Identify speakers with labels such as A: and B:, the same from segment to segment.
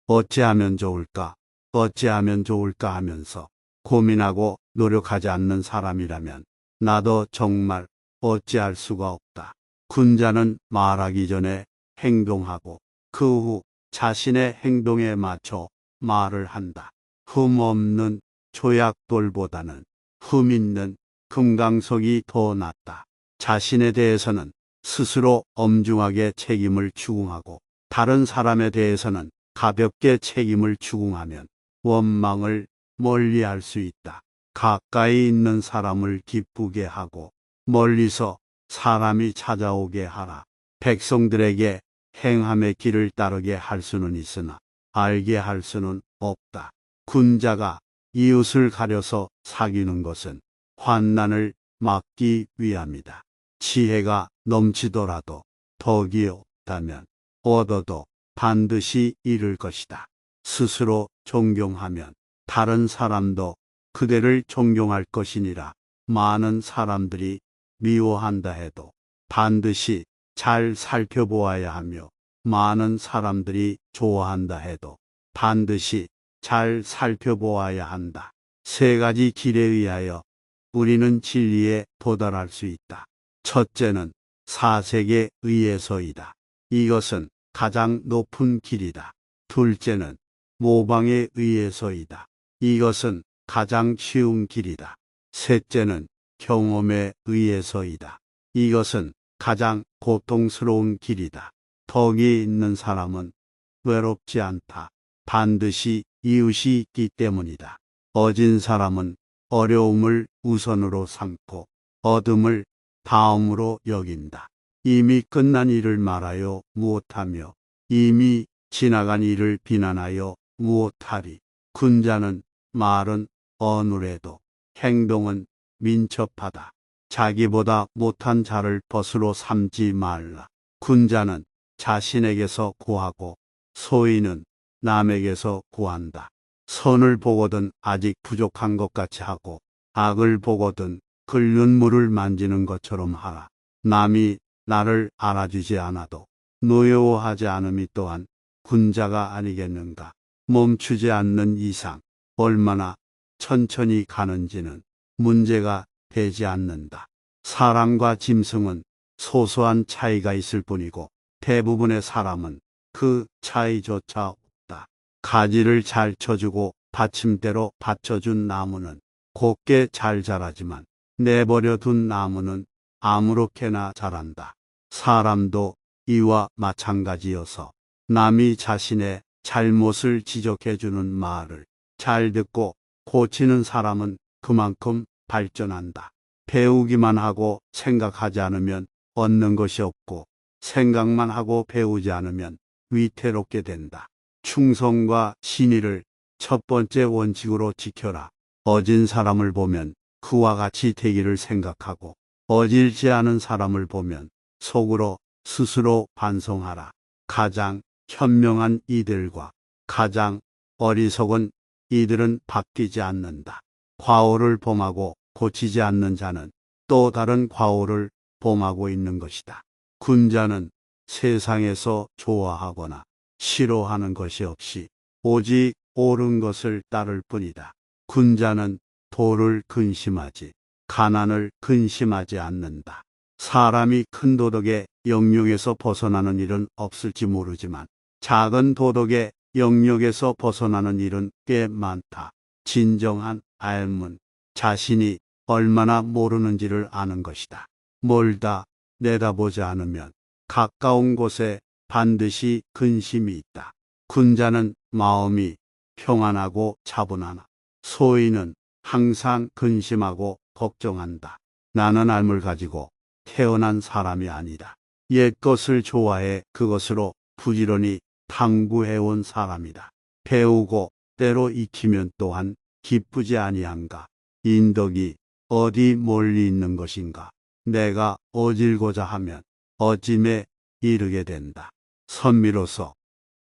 A: 어찌하면 좋을까, 어찌하면 좋을까 하면서 고민하고 노력하지 않는 사람이라면 나도 정말 어찌할 수가 없다. 군자는 말하기 전에 행동하고 그 후 자신의 행동에 맞춰 말을 한다. 흠 없는 조약돌보다는 흠 있는 금강석이 더 낫다. 자신에 대해서는 스스로 엄중하게 책임을 추궁하고 다른 사람에 대해서는 가볍게 책임을 추궁하면 원망을 멀리할 수 있다. 가까이 있는 사람을 기쁘게 하고 멀리서 사람이 찾아오게 하라. 백성들에게 행함의 길을 따르게 할 수는 있으나 알게 할 수는 없다. 군자가 이웃을 가려서 사귀는 것은 환난을 막기 위함이다. 지혜가 넘치더라도 덕이 없다면 얻어도 반드시 잃을 것이다. 스스로 존경하면 다른 사람도 그대를 존경할 것이니라. 많은 사람들이 미워한다 해도 반드시 잘 살펴보아야 하며 많은 사람들이 좋아한다 해도 반드시 잘 살펴보아야 한다. 세 가지 길에 의하여 우리는 진리에 도달할 수 있다. 첫째는 사색에 의해서이다. 이것은 가장 높은 길이다. 둘째는 모방에 의해서이다. 이것은 가장 쉬운 길이다. 셋째는 경험에 의해서이다. 이것은 가장 고통스러운 길이다. 덕이 있는 사람은 외롭지 않다. 반드시 이웃이 있기 때문이다. 어진 사람은 어려움을 우선으로 삼고 어둠을 다음으로 여긴다. 이미 끝난 일을 말하여 무엇하며 이미 지나간 일을 비난하여 무엇하리. 군자는 말은 어눌해도 행동은 민첩하다. 자기보다 못한 자를 벗으로 삼지 말라. 군자는 자신에게서 구하고 소인은 남에게서 구한다. 선을 보거든 아직 부족한 것 같이 하고 악을 보거든 끓는 물을 만지는 것처럼 하라. 남이 나를 알아주지 않아도 노여워하지 않음이 또한 군자가 아니겠는가. 멈추지 않는 이상 얼마나 천천히 가는지는 문제가 되지 않는다. 사람과 짐승은 소소한 차이가 있을 뿐이고 대부분의 사람은 그 차이조차 없다. 가지를 잘 쳐주고 받침대로 받쳐준 나무는 곱게 잘 자라지만 내버려 둔 나무는 아무렇게나 자란다. 사람도 이와 마찬가지여서 남이 자신의 잘못을 지적해주는 말을 잘 듣고 고치는 사람은 그만큼 발전한다. 배우기만 하고 생각하지 않으면 얻는 것이 없고 생각만 하고 배우지 않으면 위태롭게 된다. 충성과 신의를 첫 번째 원칙으로 지켜라. 어진 사람을 보면 그와 같이 되기를 생각하고 어질지 않은 사람을 보면 속으로 스스로 반성하라. 가장 현명한 이들과 가장 어리석은 이들은 바뀌지 않는다. 과오를 범하고 고치지 않는 자는 또 다른 과오를 범하고 있는 것이다. 군자는 세상에서 좋아하거나 싫어하는 것이 없이 오직 옳은 것을 따를 뿐이다. 군자는 도를 근심하지 가난을 근심하지 않는다. 사람이 큰 도덕의 영역에서 벗어나는 일은 없을지 모르지만 작은 도덕의 영역에서 벗어나는 일은 꽤 많다. 진정한 알문, 자신이 얼마나 모르는지를 아는 것이다. 멀다 내다보지 않으면 가까운 곳에 반드시 근심이 있다. 군자는 마음이 평안하고 차분하나 소인은 항상 근심하고 걱정한다. 나는 알물 가지고 태어난 사람이 아니다. 옛것을 좋아해 그것으로 부지런히 탐구해온 사람이다. 배우고 때로 익히면 또한 기쁘지 아니한가. 인덕이 어디 멀리 있는 것인가. 내가 어질고자 하면 어짐에 이르게 된다. 선비로서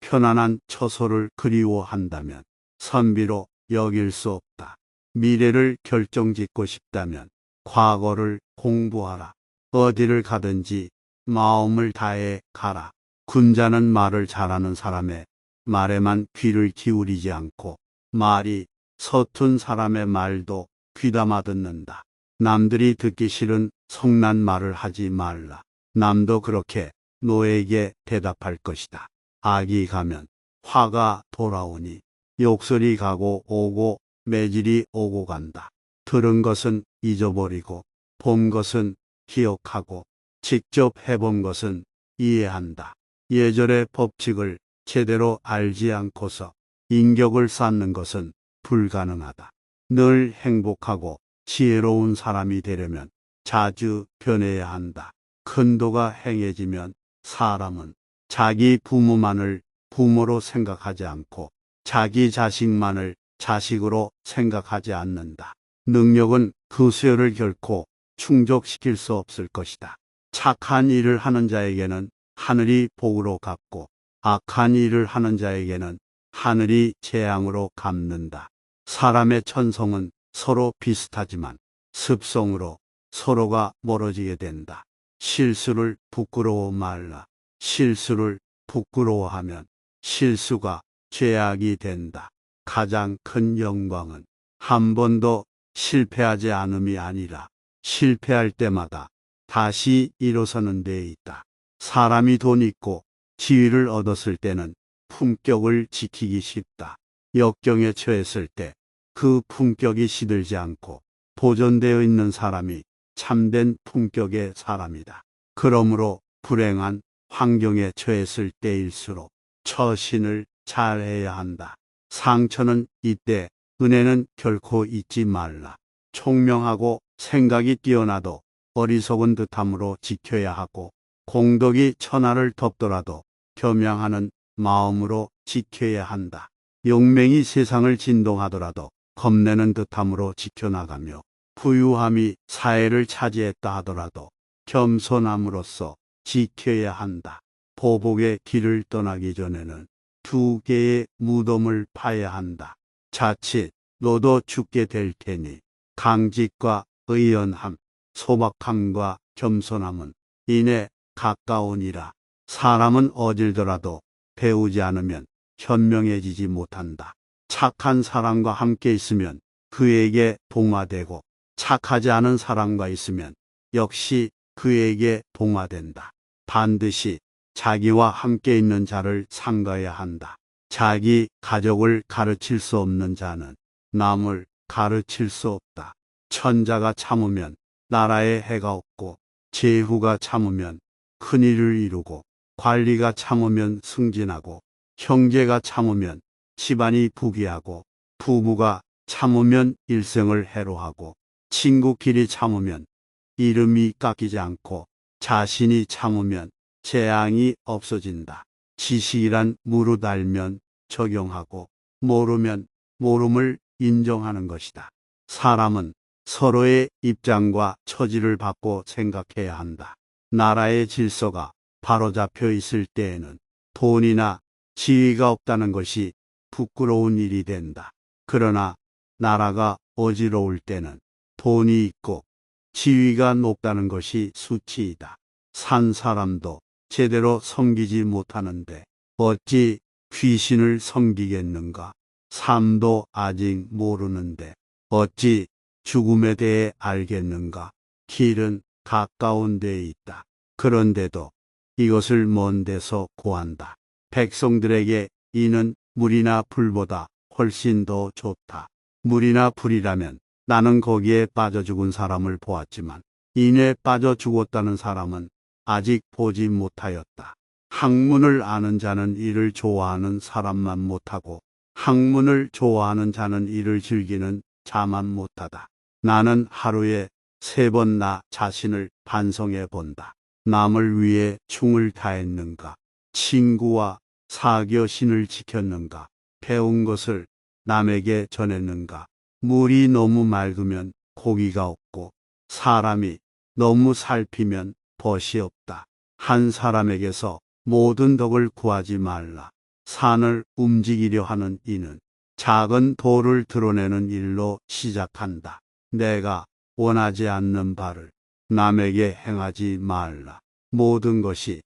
A: 편안한 처소를 그리워한다면 선비로 여길 수 없다. 미래를 결정짓고 싶다면 과거를 공부하라. 어디를 가든지 마음을 다해 가라. 군자는 말을 잘하는 사람의 말에만 귀를 기울이지 않고 말이 서툰 사람의 말도 귀담아 듣는다. 남들이 듣기 싫은 성난 말을 하지 말라. 남도 그렇게 노에게 대답할 것이다. 악이 가면 화가 돌아오니 욕설이 가고 오고 매질이 오고 간다. 들은 것은 잊어버리고 본 것은 기억하고 직접 해본 것은 이해한다. 예절의 법칙을 제대로 알지 않고서 인격을 쌓는 것은 불가능하다. 늘 행복하고 지혜로운 사람이 되려면 자주 변해야 한다. 큰도가 행해지면 사람은 자기 부모만을 부모로 생각하지 않고 자기 자식만을 자식으로 생각하지 않는다. 능력은 그 수요를 결코 충족시킬 수 없을 것이다. 착한 일을 하는 자에게는 하늘이 복으로 갚고 악한 일을 하는 자에게는 하늘이 재앙으로 갚는다. 사람의 천성은 서로 비슷하지만 습성으로 서로가 멀어지게 된다. 실수를 부끄러워 말라. 실수를 부끄러워하면 실수가 죄악이 된다. 가장 큰 영광은 한 번도 실패하지 않음이 아니라 실패할 때마다 다시 일어서는 데 있다. 사람이 돈 있고 지위를 얻었을 때는 품격을 지키기 쉽다. 역경에 처했을 때 그 품격이 시들지 않고 보존되어 있는 사람이 참된 품격의 사람이다. 그러므로 불행한 환경에 처했을 때일수록 처신을 잘해야 한다. 상처는 이때, 은혜는 결코 잊지 말라. 총명하고 생각이 뛰어나도 어리석은 듯함으로 지켜야 하고 공덕이 천하를 덮더라도 겸양하는 마음으로 지켜야 한다. 용맹이 세상을 진동하더라도 겁내는 듯함으로 지켜나가며 부유함이 사회를 차지했다 하더라도 겸손함으로써 지켜야 한다. 보복의 길을 떠나기 전에는 두 개의 무덤을 파야 한다. 자칫 너도 죽게 될 테니 강직과 의연함, 소박함과 겸손함은 이내 가까우니라. 사람은 어질더라도 배우지 않으면 현명해지지 못한다. 착한 사람과 함께 있으면 그에게 동화되고 착하지 않은 사람과 있으면 역시 그에게 동화된다. 반드시 자기와 함께 있는 자를 상가해야 한다. 자기 가족을 가르칠 수 없는 자는 남을 가르칠 수 없다. 천자가 참으면 나라에 해가 없고 제후가 참으면 큰일을 이루고 관리가 참으면 승진하고 형제가 참으면 집안이 부귀하고 부부가 참으면 일생을 해로하고 친구끼리 참으면 이름이 깎이지 않고 자신이 참으면 재앙이 없어진다. 지식이란 무릇 알면 적용하고 모르면 모름을 인정하는 것이다. 사람은 서로의 입장과 처지를 받고 생각해야 한다. 나라의 질서가 바로잡혀 있을 때에는 돈이나 지위가 없다는 것이 부끄러운 일이 된다. 그러나 나라가 어지러울 때는 돈이 있고 지위가 높다는 것이 수치이다. 산 사람도 제대로 섬기지 못하는데 어찌 귀신을 섬기겠는가? 삶도 아직 모르는데 어찌 죽음에 대해 알겠는가? 길은 가까운 데에 있다. 그런데도 이것을 먼 데서 구한다. 백성들에게 이는 물이나 불보다 훨씬 더 좋다. 물이나 불이라면 나는 거기에 빠져 죽은 사람을 보았지만 이내 빠져 죽었다는 사람은 아직 보지 못하였다. 학문을 아는 자는 이를 좋아하는 사람만 못하고 학문을 좋아하는 자는 이를 즐기는 자만 못하다. 나는 하루에 3번 나 자신을 반성해 본다. 남을 위해 충을 다했는가? 친구와 사교 신을 지켰는가? 배운 것을 남에게 전했는가? 물이 너무 맑으면 고기가 없고 사람이 너무 살피면 벗이 없다. 한 사람에게서 모든 덕을 구하지 말라. 산을 움직이려 하는 이는 작은 돌을 드러내는 일로 시작한다. 내가 원하지 않는 바를 남에게 행하지 말라. 모든 것이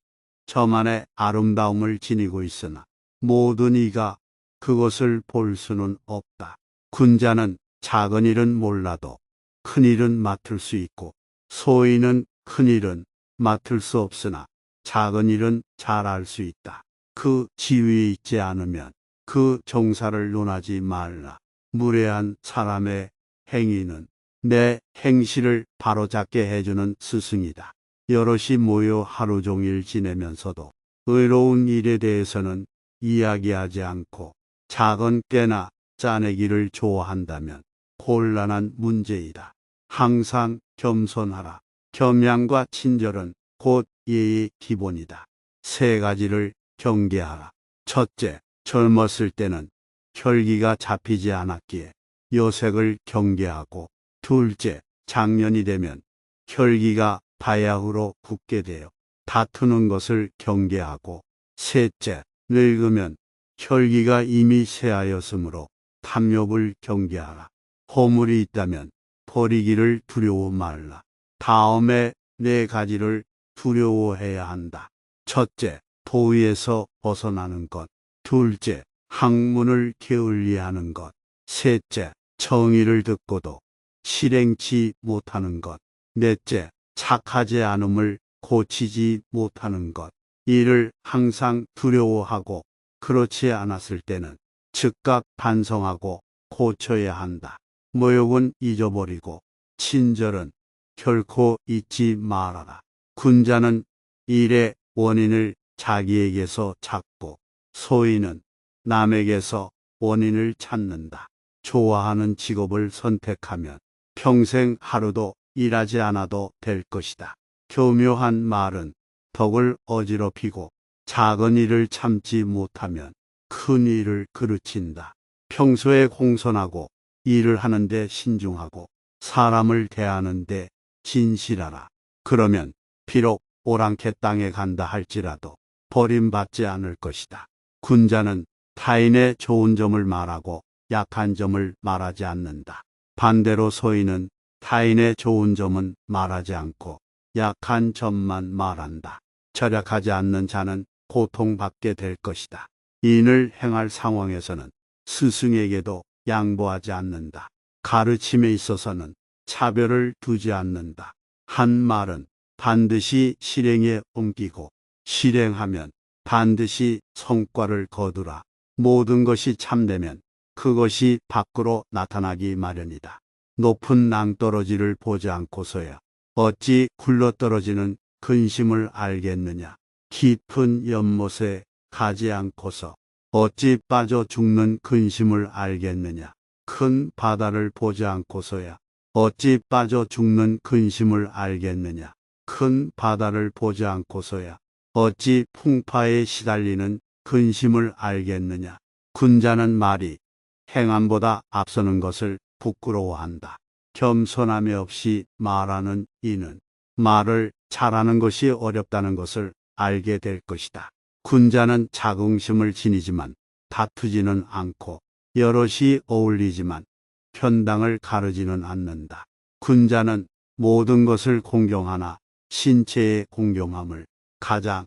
A: 저만의 아름다움을 지니고 있으나 모든 이가 그것을 볼 수는 없다. 군자는 작은 일은 몰라도 큰 일은 맡을 수 있고, 소인은 큰 일은 맡을 수 없으나 작은 일은 잘 알 수 있다. 그 지위에 있지 않으면 그 종사를 논하지 말라. 무례한 사람의 행위는 내 행실을 바로잡게 해주는 스승이다. 여럿이 모여 하루 종일 지내면서도 의로운 일에 대해서는 이야기하지 않고 작은 깨나 짜내기를 좋아한다면 곤란한 문제이다. 항상 겸손하라. 겸양과 친절은 곧 예의 기본이다. 세 가지를 경계하라. 첫째, 젊었을 때는 혈기가 잡히지 않았기에 여색을 경계하고, 둘째, 장년이 되면 혈기가 바야흐로 굳게 되어 다투는 것을 경계하고, 셋째, 늙으면 혈기가 이미 쇠하였으므로 탐욕을 경계하라. 허물이 있다면 버리기를 두려워 말라. 다음에 네 가지를 두려워해야 한다. 첫째, 도의에서 벗어나는 것. 둘째, 학문을 게을리하는 것. 셋째, 정의를 듣고도 실행치 못하는 것. 넷째, 착하지 않음을 고치지 못하는 것. 이를 항상 두려워하고 그렇지 않았을 때는 즉각 반성하고 고쳐야 한다. 모욕은 잊어버리고 친절은 결코 잊지 말아라. 군자는 일의 원인을 자기에게서 찾고, 소인은 남에게서 원인을 찾는다. 좋아하는 직업을 선택하면 평생 하루도 일하지 않아도 될 것이다. 교묘한 말은 덕을 어지럽히고, 작은 일을 참지 못하면 큰 일을 그르친다. 평소에 공손하고 일을 하는데 신중하고 사람을 대하는데 진실하라. 그러면 비록 오랑캐 땅에 간다 할지라도 버림받지 않을 것이다. 군자는 타인의 좋은 점을 말하고 약한 점을 말하지 않는다. 반대로 소인은 타인의 좋은 점은 말하지 않고 약한 점만 말한다. 절약하지 않는 자는 고통받게 될 것이다. 인을 행할 상황에서는 스승에게도 양보하지 않는다. 가르침에 있어서는 차별을 두지 않는다. 한 말은 반드시 실행에 옮기고, 실행하면 반드시 성과를 거두라. 모든 것이 참되면 그것이 밖으로 나타나기 마련이다. 높은 낭떠러지를 보지 않고서야 어찌 굴러떨어지는 근심을 알겠느냐. 깊은 연못에 가지 않고서 어찌 빠져 죽는 근심을 알겠느냐. 큰 바다를 보지 않고서야 어찌 빠져 죽는 근심을 알겠느냐. 큰 바다를 보지 않고서야 어찌 풍파에 시달리는 근심을 알겠느냐. 군자는 말이 행함보다 앞서는 것을 부끄러워한다. 겸손함이 없이 말하는 이는 말을 잘하는 것이 어렵다는 것을 알게 될 것이다. 군자는 자긍심을 지니지만 다투지는 않고, 여럿이 어울리지만 편당을 가르지는 않는다. 군자는 모든 것을 공경하나 신체의 공경함을 가장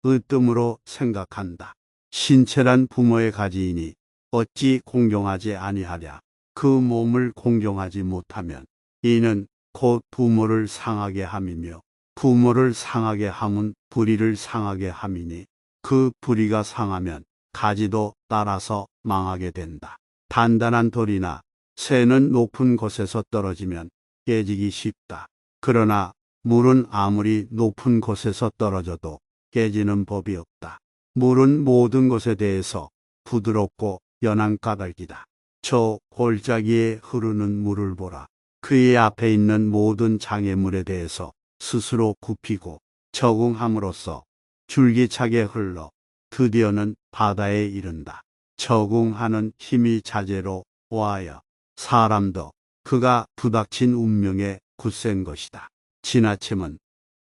A: 으뜸으로 생각한다. 신체란 부모의 가지이니 어찌 공경하지 아니하랴. 그 몸을 공경하지 못하면 이는 곧 부모를 상하게 함이며, 부모를 상하게 함은 불의를 상하게 함이니 그 불의가 상하면 가지도 따라서 망하게 된다. 단단한 돌이나 새는 높은 곳에서 떨어지면 깨지기 쉽다. 그러나 물은 아무리 높은 곳에서 떨어져도 깨지는 법이 없다. 물은 모든 것에 대해서 부드럽고 연한 까닭이다. 저 골짜기에 흐르는 물을 보라. 그의 앞에 있는 모든 장애물에 대해서 스스로 굽히고 적응함으로써 줄기차게 흘러 드디어는 바다에 이른다. 적응하는 힘이 자재로 와야 사람도 그가 부닥친 운명에 굳센 것이다. 지나침은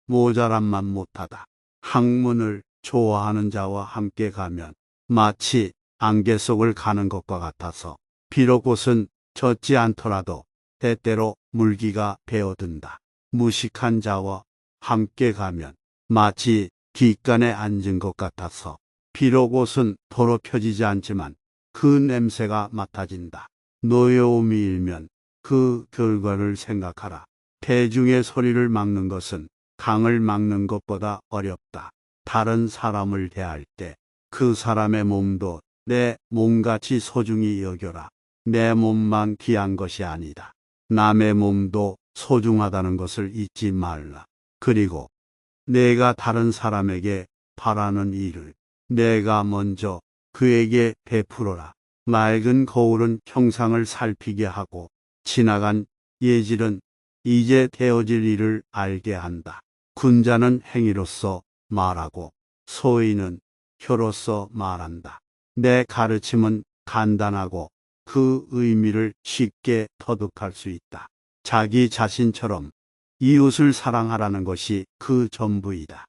A: 모자람만 못하다. 학문을 좋아하는 자와 함께 가면 마치 안개 속을 가는 것과 같아서 비록 옷은 젖지 않더라도 때때로 물기가 배어든다. 무식한 자와 함께 가면 마치 깃간에 앉은 것 같아서 비록 옷은 더럽혀지지 않지만 그 냄새가 맡아진다. 노여움이 일면 그 결과를 생각하라. 대중의 소리를 막는 것은 강을 막는 것보다 어렵다. 다른 사람을 대할 때 그 사람의 몸도 내 몸같이 소중히 여겨라. 내 몸만 귀한 것이 아니다. 남의 몸도 소중하다는 것을 잊지 말라. 그리고 내가 다른 사람에게 바라는 일을 내가 먼저 그에게 베풀어라. 맑은 거울은 형상을 살피게 하고 지나간 예질은 이제 되어질 일을 알게 한다. 군자는 행위로서 말하고 소인은 혀로서 말한다. 내 가르침은 간단하고 그 의미를 쉽게 터득할 수 있다. 자기 자신처럼 이웃을 사랑하라는 것이 그 전부이다.